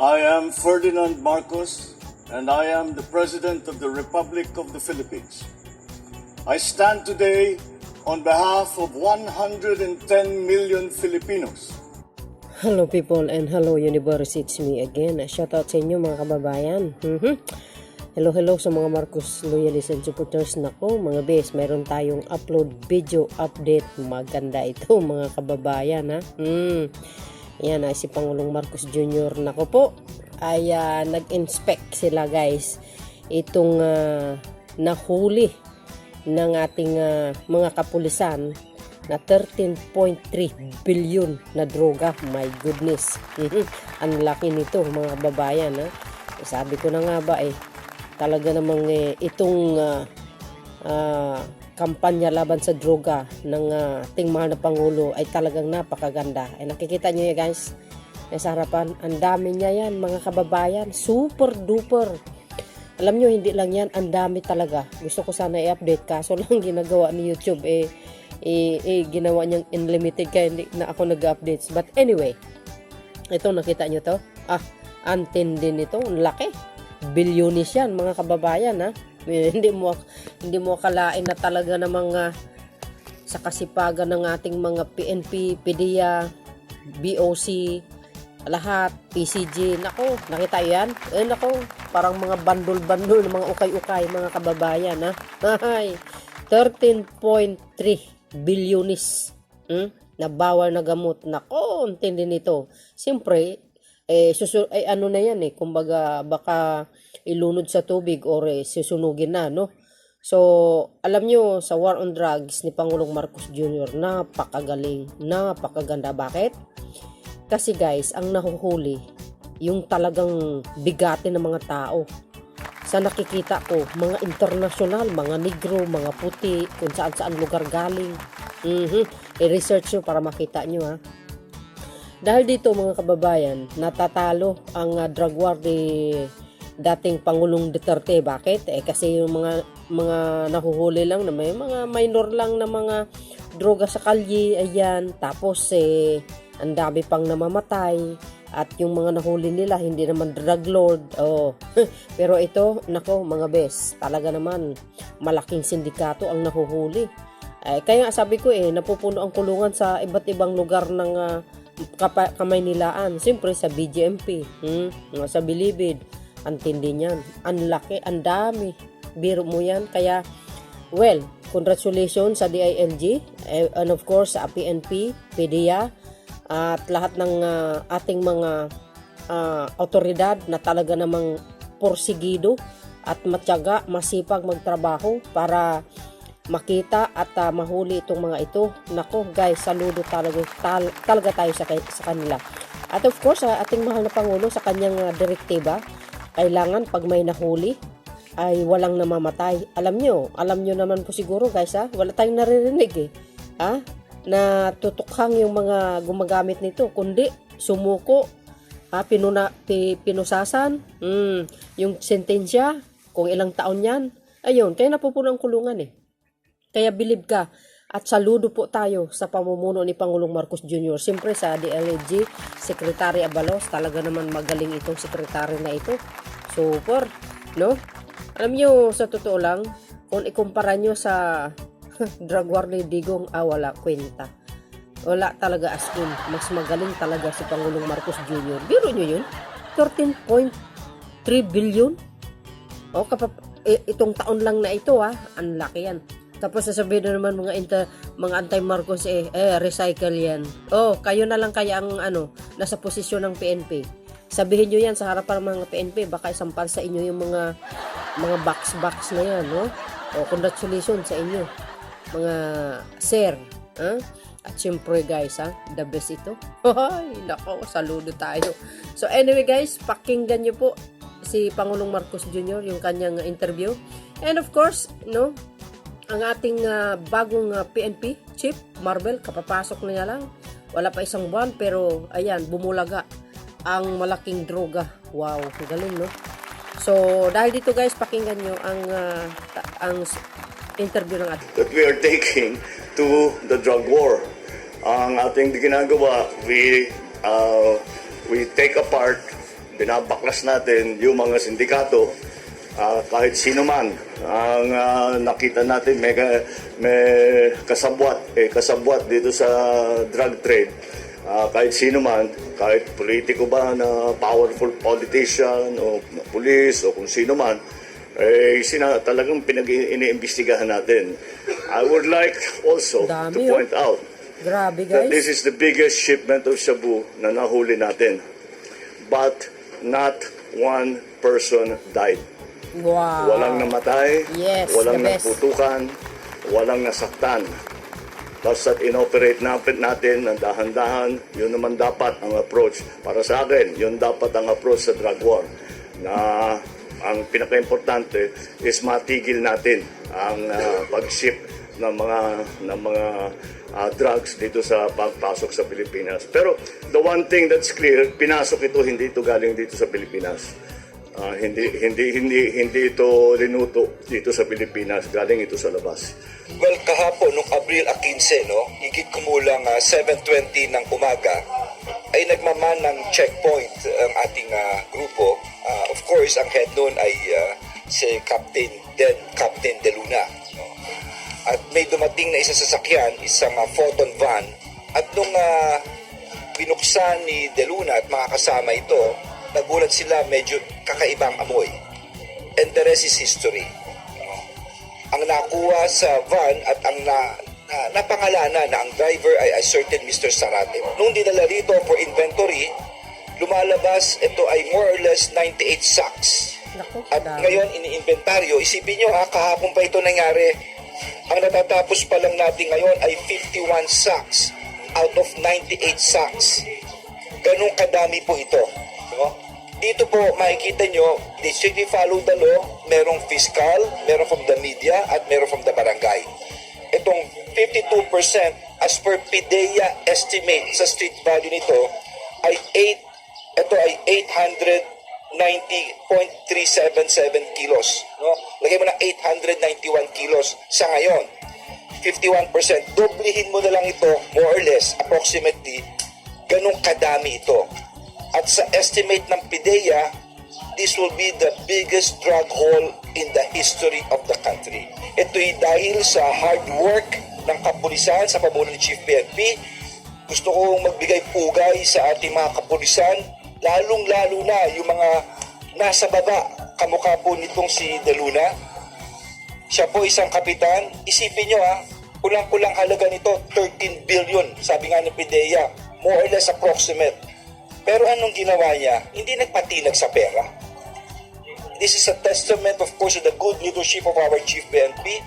I am Ferdinand Marcos, and I am the President of the Republic of the Philippines. I stand today on behalf of 110 million Filipinos. Hello people and hello universe, it's me again. Shoutout sa inyo mga kababayan. Hello sa mga Marcos loyalists and supporters. Nako mga bes, mayroon tayong upload video update. Maganda ito mga kababayan ha. Yan si Pangulong Marcos Jr. Nako po ay nag-inspect sila guys itong nahuli ng ating mga kapulisan na 13.3 billion na droga. My goodness. Ang laki nito mga kababayan ha. Sabi ko na nga ba talaga namang itong kampanya laban sa droga ng ating mahal na Pangulo ay talagang napakaganda. Nakikita nyo yan guys sa harapan, ang dami niya yan mga kababayan, super duper. Alam nyo, hindi lang yan, ang dami talaga. Gusto ko sana i-update, kaso lang ginagawa ni YouTube ginawa niyang unlimited kaya hindi na ako nag-updates. But anyway, ito nakita nyo to, antin din ito, ang laki, bilyonis yan mga kababayan ha. Hindi mo akalain na talaga ng mga sa kasipagan ng ating mga PNP, PDEA, BOC, lahat, PCG. Nako, nakita yan? Nako, parang mga bandol-bandol, mga ukay-ukay, mga kababayan ha. 13.3 bilyonis na bawal na gamot. Nako, intindi nito. Siyempre, ano na yan kumbaga baka ilunod sa tubig or susunugin na no. So alam nyo, sa war on drugs ni Pangulong Marcos Jr. napakagaling, napakaganda. Bakit? Kasi guys, ang nahuhuli yung talagang bigati ng mga tao. Sa nakikita ko, mga international, mga negro, mga puti, kung saan lugar galing. I-research nyo para makita nyo ha. Dahil dito mga kababayan, natatalo ang drug war ni dating Pangulong Duterte. Bakit? Kasi yung mga nahuhuli lang na may mga minor lang na mga droga sa kalye, ayan. Tapos ang dami pang namamatay. At yung mga nahuli nila, hindi naman drug lord. Pero ito, nako mga bes, talaga naman malaking sindikato ang nahuhuli. Kaya sabi ko napupuno ang kulungan sa iba't ibang lugar ng Kamaynilaan, siyempre sa BGMP, sa Bilibid, ang tindi niyan, ang laki, ang dami, biro mo yan. Kaya well, congratulations sa DILG and of course sa PNP, PDEA at lahat ng ating mga autoridad na talaga namang porsigido at matyaga, masipag magtrabaho para makita at mahuli itong mga ito. Nako guys, saludo talaga tayo sa kanila. At of course, ating mahal na Pangulo sa kanyang direktiba, kailangan pag may nahuli ay walang namamatay. Alam nyo naman po siguro guys wala tayong naririnig na tutukhang yung mga gumagamit nito, kundi sumuko, pinusasan, yung sentensya, kung ilang taon yan, ayun, kaya napupuno ang kulungan Kaya bilib ka at saludo po tayo sa pamumuno ni Pangulong Marcos Jr. Siyempre sa DILG, Secretary Abalos, talaga naman magaling itong sekretary na ito. Super, no? Alam nyo, sa totoo lang, kung ikumpara nyo sa drug war ni Digong, wala kwenta. Wala talaga as in. Mas magaling talaga si Pangulong Marcos Jr. Biro nyo yun? 13.3 billion? Itong taon lang na ito ang laki yan. Tapos sasabihin na naman mga anti-Marcos recycle yan. Kayo na lang kaya ang nasa posisyon ng PNP. Sabihin nyo yan sa harapan ng mga PNP, baka isampal sa inyo yung mga box na yan, no? Congratulations sa inyo, mga sir. At syempre guys, the best ito. Nako, saludo tayo. So anyway guys, pakinggan nyo po si Pangulong Marcos Jr. yung kanyang interview. And of course, no, ang ating bagong PNP chief, Marvel, kapapasok na niya lang. Wala pa isang buwan, pero ayan, bumulaga ang malaking droga. Wow, galing no? So, dahil dito guys, pakinggan nyo ang interview ng ating That we are taking to the drug war. Ang ating ginagawa, we take apart binabaklas natin yung mga sindikato, kahit sino man ang nakita natin may kasabwat dito sa drug trade, kahit sino man, kahit politiko ba na powerful politician o police o kung sino man, talagang iniimbestigahan natin. I would like also to Dami, point out Grabe, that guys. this is the biggest shipment of shabu na nahuli natin. But not one person died. Wow. Walang namatay, Yes, walang the best. nagputukan, walang nasaktan. Basta inoperate natin ng dahan-dahan, yun naman dapat ang approach. Para sa akin, yun dapat ang approach sa drug war. Na ang pinaka-importante is matigil natin ang pag-ship ng mga drugs dito sa pagpasok sa Pilipinas. Pero the one thing that's clear, pinasok ito, hindi ito galing dito sa Pilipinas. Hindi ito linuto dito sa Pilipinas, galing ito sa labas. Well, kahapon, nung Abril 15, no, higit kumulang 7:20 ng umaga, ay nagmaman ng checkpoint ang ating grupo. Of course, ang head nun ay si Captain De Luna. No? At may dumating na isang sasakyan, isang photon van, at nung binuksan ni De Luna at mga kasama ito, nagulat sila medyo kakaibang amoy. And the rest is history. Ang nakuha sa van at ang napangalanan na ang driver ay a certain Mr. Sarate. Nung dinala rito for inventory, lumalabas ito ay more or less 98 sacks. Naku, At dami. ngayon ini-inventaryo, isipin nyo kahapon pa ito nangyari. Ang natatapos pa lang natin ngayon ay 51 sacks out of 98 sacks. Ganun kadami po ito. No? Dito po makikita nyo, they strictly follow the law. Merong fiscal, meron from the media, at meron from the barangay. Itong 52% as per PIDEA estimate sa street value nito ay 890.377 kilos. No? Lagay mo na 891 kilos sa ngayon. 51%. Doblihin mo na lang ito, more or less, approximately, ganong kadami ito. At sa estimate ng PIDEA, this will be the biggest drug haul in the history of the country. Ito'y dahil sa hard work ng kapulisan sa pamuno ni Chief PNP. Gusto kong magbigay pugay sa ating mga kapulisan, lalong-lalo na yung mga nasa baba, kamukha po nitong si De Luna. Siya po isang kapitan. Isipin nyo kulang-kulang halaga nito, 13 billion, sabi nga ng PIDEA, more or less approximate. Pero anong ginawa niya? Hindi nagpatinag sa pera. This is a testament, of course, to the good leadership of our Chief PNP.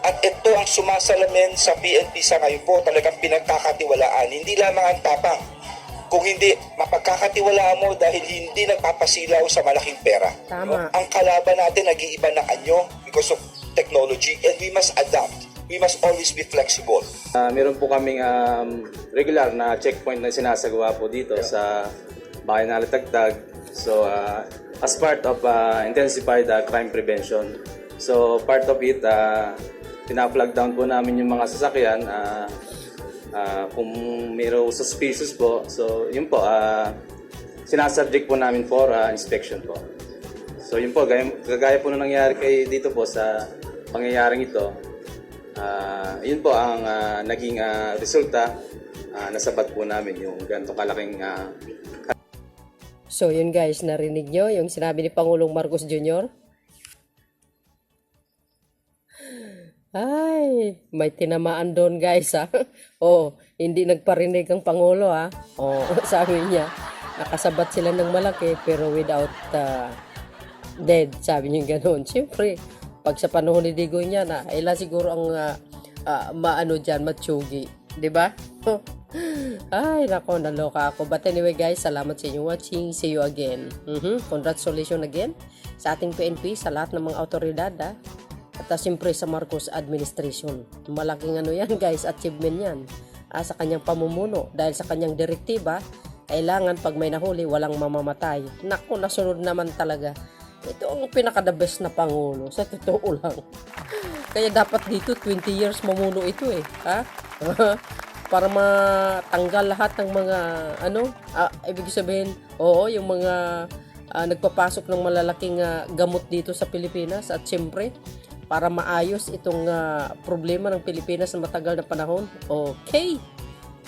At ito ang sumasalamin sa PNP sa ngayon po, talagang pinagkakatiwalaan. Hindi lamang ang tapang. Kung hindi, mapagkakatiwalaan mo dahil hindi nagpapasilaw sa malaking pera. Tama. Ang kalaban natin nag-iiba na anyo because of technology, and we must adapt. We must always be flexible. Meron po kaming regular na checkpoint na sinasagawa po dito sa bayan na Latagtag. So, as part of intensified crime prevention. So, part of it, pina-flag down po namin yung mga sasakyan kung mayroong suspicious po. So, yun po, sinasubject po namin for inspection po. So, yun po, kagaya po na nangyari dito po sa pangyayaring ito. Yun po ang naging resulta. Nasabat po namin yung ganito kalaking So, yun guys, narinig nyo yung sinabi ni Pangulong Marcos Jr.? Ay, may tinamaan doon guys ha. Oh, hindi nagparinig ang Pangulo ha. Oh, sabi niya, nakasabat sila ng malaki pero without dead. Sabi niya ganoon. Siyempre, pag sa panahon ni Digoy niya na, ila siguro ang maano dyan, matsugi. Diba? Ay, nako, naloka ako. But anyway guys, salamat sa inyong watching. See you again. Congratulations again sa ating PNP, sa lahat ng mga autoridad at siyempre sa Marcos administration. Malaking ano yan guys, achievement yan sa kanyang pamumuno. Dahil sa kanyang direktiba, kailangan pag may nahuli, walang mamamatay. Naku, nasunod naman talaga. Ito ang pinaka-the best na Pangulo. Sa totoo lang. Kaya dapat dito, 20 years mamuno ito ha? para matanggal lahat ng mga ibig sabihin, oo, yung mga nagpapasok ng malalaking gamot dito sa Pilipinas, at syempre para maayos itong problema ng Pilipinas na matagal na panahon. Okay.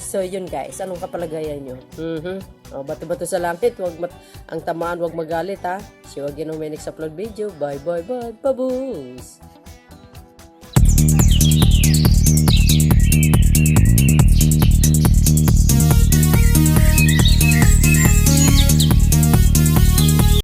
So yun guys, anong kapalagayan nyo? Bato-bato sa langit, ang tamaan wag magalit ha. See you again on my next upload video. Bye bye bye, baboos!